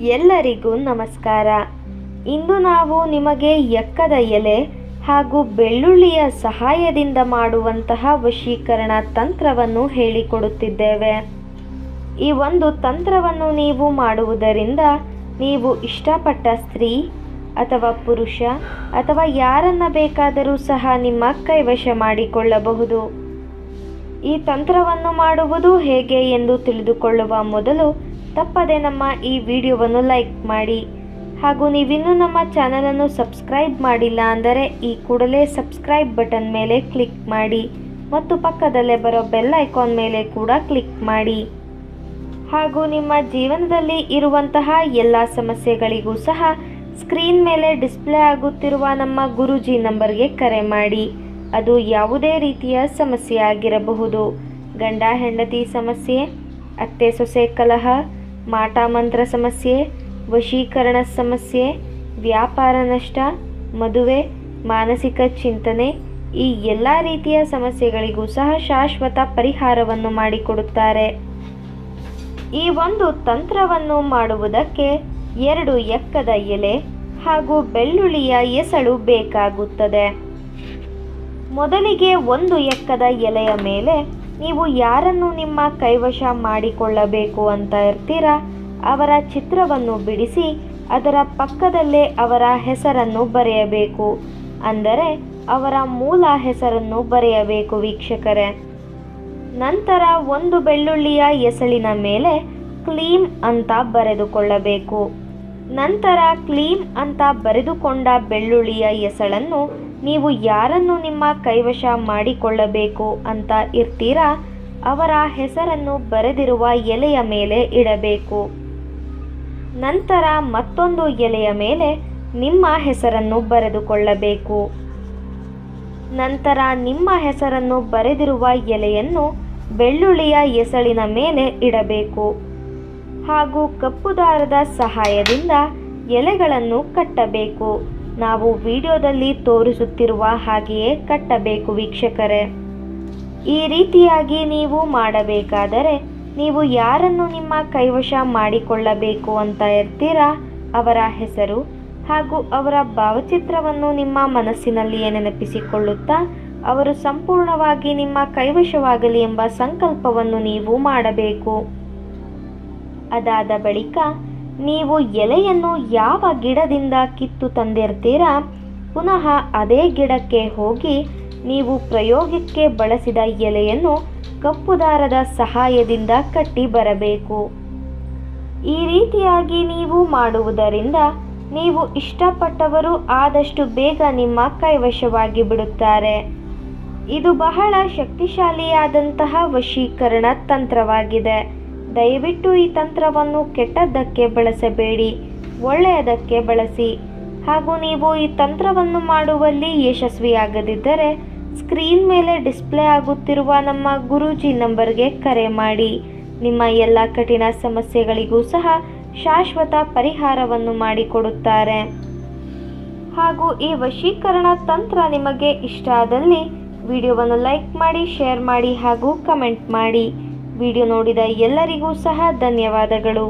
ಎಲ್ಲರಿಗೂ ನಮಸ್ಕಾರ. ಇಂದು ನಾವು ನಿಮಗೆ ಎಕ್ಕದ ಎಲೆ ಹಾಗೂ ಬೆಳ್ಳುಳ್ಳಿಯ ಸಹಾಯದಿಂದ ಮಾಡುವಂತಹ ವಶೀಕರಣ ತಂತ್ರವನ್ನು ಹೇಳಿಕೊಡುತ್ತಿದ್ದೇವೆ. ಈ ಒಂದು ತಂತ್ರವನ್ನು ನೀವು ಮಾಡುವುದರಿಂದ ನೀವು ಇಷ್ಟಪಟ್ಟ ಸ್ತ್ರೀ ಅಥವಾ ಪುರುಷ ಅಥವಾ ಯಾರನ್ನ ಬೇಕಾದರೂ ಸಹ ನಿಮ್ಮ ಕೈವಶ ಮಾಡಿಕೊಳ್ಳಬಹುದು. ಈ ತಂತ್ರವನ್ನು ಮಾಡುವುದು ಹೇಗೆ ಎಂದು ತಿಳಿದುಕೊಳ್ಳುವ ಮೊದಲು ತಪ್ಪದೆ ನಮ್ಮ ಈ ವಿಡಿಯೋವನ್ನು ಲೈಕ್ ಮಾಡಿ ಹಾಗೂ ನೀವಿನ್ನೂ ನಮ್ಮ ಚಾನಲನ್ನು ಸಬ್ಸ್ಕ್ರೈಬ್ ಮಾಡಿಲ್ಲ ಅಂದರೆ ಈ ಕೂಡಲೇ ಸಬ್ಸ್ಕ್ರೈಬ್ ಬಟನ್ ಮೇಲೆ ಕ್ಲಿಕ್ ಮಾಡಿ ಮತ್ತು ಪಕ್ಕದಲ್ಲೇ ಬರೋ ಬೆಲ್ ಐಕಾನ್ ಮೇಲೆ ಕೂಡ ಕ್ಲಿಕ್ ಮಾಡಿ. ಹಾಗೂ ನಿಮ್ಮ ಜೀವನದಲ್ಲಿ ಇರುವಂತಹ ಎಲ್ಲ ಸಮಸ್ಯೆಗಳಿಗೂ ಸಹ ಸ್ಕ್ರೀನ್ ಮೇಲೆ ಡಿಸ್ಪ್ಲೇ ಆಗುತ್ತಿರುವ ನಮ್ಮ ಗುರೂಜಿ ನಂಬರ್ಗೆ ಕರೆ ಮಾಡಿ. ಅದು ಯಾವುದೇ ರೀತಿಯ ಸಮಸ್ಯೆ ಆಗಿರಬಹುದು. ಗಂಡ ಹೆಂಡತಿ ಸಮಸ್ಯೆ, ಅತ್ತೆ ಸೊಸೆ ಕಲಹ, ಮಾಟ ಮಂತ್ರ ಸಮಸ್ಯೆ, ವಶೀಕರಣ ಸಮಸ್ಯೆ, ವ್ಯಾಪಾರ ನಷ್ಟ, ಮದುವೆ, ಮಾನಸಿಕ ಚಿಂತನೆ, ಈ ಎಲ್ಲ ರೀತಿಯ ಸಮಸ್ಯೆಗಳಿಗೂ ಸಹ ಶಾಶ್ವತ ಪರಿಹಾರವನ್ನು ಮಾಡಿಕೊಡುತ್ತಾರೆ. ಈ ಒಂದು ತಂತ್ರವನ್ನು ಮಾಡುವುದಕ್ಕೆ 2 ಎಕ್ಕದ ಎಲೆ ಹಾಗೂ ಬೆಳ್ಳುಳ್ಳಿಯ ಎಸಳು ಬೇಕಾಗುತ್ತದೆ. ಮೊದಲಿಗೆ 1 ಎಕ್ಕದ ಎಲೆಯ ಮೇಲೆ ನೀವು ಯಾರನ್ನು ನಿಮ್ಮ ಕೈವಶ ಮಾಡಿಕೊಳ್ಳಬೇಕು ಅಂತ ಇರ್ತೀರಾ ಅವರ ಚಿತ್ರವನ್ನು ಬಿಡಿಸಿ ಅದರ ಪಕ್ಕದಲ್ಲೇ ಅವರ ಹೆಸರನ್ನು ಬರೆಯಬೇಕು. ಅಂದರೆ ಅವರ ಮೂಲ ಹೆಸರನ್ನು ಬರೆಯಬೇಕು ವೀಕ್ಷಕರೇ. ನಂತರ 1 ಬೆಳ್ಳುಳ್ಳಿಯ ಎಸಳಿನ ಮೇಲೆ ಕ್ಲೀಂ ಅಂತ ಬರೆದುಕೊಳ್ಳಬೇಕು. ನಂತರ ಕ್ಲೀಂ ಅಂತ ಬರೆದುಕೊಂಡ ಬೆಳ್ಳುಳ್ಳಿಯ ಎಸಳನ್ನು ನೀವು ಯಾರನ್ನು ನಿಮ್ಮ ಕೈವಶ ಮಾಡಿಕೊಳ್ಳಬೇಕು ಅಂತ ಇರ್ತೀರಾ ಅವರ ಹೆಸರನ್ನು ಬರೆದಿರುವ ಎಲೆಯ ಮೇಲೆ ಇಡಬೇಕು. ನಂತರ ಮತ್ತೊಂದು ಎಲೆಯ ಮೇಲೆ ನಿಮ್ಮ ಹೆಸರನ್ನು ಬರೆದುಕೊಳ್ಳಬೇಕು. ನಂತರ ನಿಮ್ಮ ಹೆಸರನ್ನು ಬರೆದಿರುವ ಎಲೆಯನ್ನು ಬೆಳ್ಳುಳ್ಳಿಯ ಎಸಳಿನ ಮೇಲೆ ಇಡಬೇಕು. ಹಾಗೂ ಕಪ್ಪು ದಾರದ ಸಹಾಯದಿಂದ ಎಲೆಗಳನ್ನು ಕಟ್ಟಬೇಕು. ನಾವು ವಿಡಿಯೋದಲ್ಲಿ ತೋರಿಸುತ್ತಿರುವ ಹಾಗೆಯೇ ಕಟ್ಟಬೇಕು ವೀಕ್ಷಕರೇ. ಈ ರೀತಿಯಾಗಿ ನೀವು ಮಾಡಬೇಕಾದರೆ ನೀವು ಯಾರನ್ನು ನಿಮ್ಮ ಕೈವಶ ಮಾಡಿಕೊಳ್ಳಬೇಕು ಅಂತ ಇರ್ತೀರಾ ಅವರ ಹೆಸರು ಹಾಗೂ ಅವರ ಭಾವಚಿತ್ರವನ್ನು ನಿಮ್ಮ ಮನಸ್ಸಿನಲ್ಲಿಯೇ ನೆನಪಿಸಿಕೊಳ್ಳುತ್ತಾ ಅವರು ಸಂಪೂರ್ಣವಾಗಿ ನಿಮ್ಮ ಕೈವಶವಾಗಲಿ ಎಂಬ ಸಂಕಲ್ಪವನ್ನು ನೀವು ಮಾಡಬೇಕು. ಅದಾದ ಬಳಿಕ ನೀವು ಎಲೆಯನ್ನು ಯಾವ ಗಿಡದಿಂದ ಕಿತ್ತು ತಂದಿರ್ತೀರಾ ಪುನಃ ಅದೇ ಗಿಡಕ್ಕೆ ಹೋಗಿ ನೀವು ಪ್ರಯೋಗಕ್ಕೆ ಬಳಸಿದ ಎಲೆಯನ್ನು ಕಪ್ಪು ದಾರದ ಸಹಾಯದಿಂದ ಕಟ್ಟಿ ಬರಬೇಕು. ಈ ರೀತಿಯಾಗಿ ನೀವು ಮಾಡುವುದರಿಂದ ನೀವು ಇಷ್ಟಪಟ್ಟವರು ಆದಷ್ಟು ಬೇಗ ನಿಮ್ಮ ಕೈವಶವಾಗಿ ಬಿಡುತ್ತಾರೆ. ಇದು ಬಹಳ ಶಕ್ತಿಶಾಲಿಯಾದಂತಹ ವಶೀಕರಣ ತಂತ್ರವಾಗಿದೆ. ದಯವಿಟ್ಟು ಈ ತಂತ್ರವನ್ನು ಕೆಟ್ಟದ್ದಕ್ಕೆ ಬಳಸಬೇಡಿ, ಒಳ್ಳೆಯದಕ್ಕೆ ಬಳಸಿ. ಹಾಗೂ ನೀವು ಈ ತಂತ್ರವನ್ನು ಮಾಡುವಲ್ಲಿ ಯಶಸ್ವಿಯಾಗದಿದ್ದರೆ ಸ್ಕ್ರೀನ್ ಮೇಲೆ ಡಿಸ್ಪ್ಲೇ ಆಗುತ್ತಿರುವ ನಮ್ಮ ಗುರೂಜಿ ನಂಬರ್ಗೆ ಕರೆ ಮಾಡಿ. ನಿಮ್ಮ ಎಲ್ಲ ಕಠಿಣ ಸಮಸ್ಯೆಗಳಿಗೂ ಸಹ ಶಾಶ್ವತ ಪರಿಹಾರವನ್ನು ಮಾಡಿಕೊಡುತ್ತಾರೆ. ಹಾಗೂ ಈ ವಶೀಕರಣ ತಂತ್ರ ನಿಮಗೆ ಇಷ್ಟ ಆದಲ್ಲಿ ವಿಡಿಯೋವನ್ನು ಲೈಕ್ ಮಾಡಿ, ಶೇರ್ ಮಾಡಿ ಹಾಗೂ ಕಮೆಂಟ್ ಮಾಡಿ. ವಿಡಿಯೋ ನೋಡಿದ ಎಲ್ಲರಿಗೂ ಸಹ ಧನ್ಯವಾದಗಳು.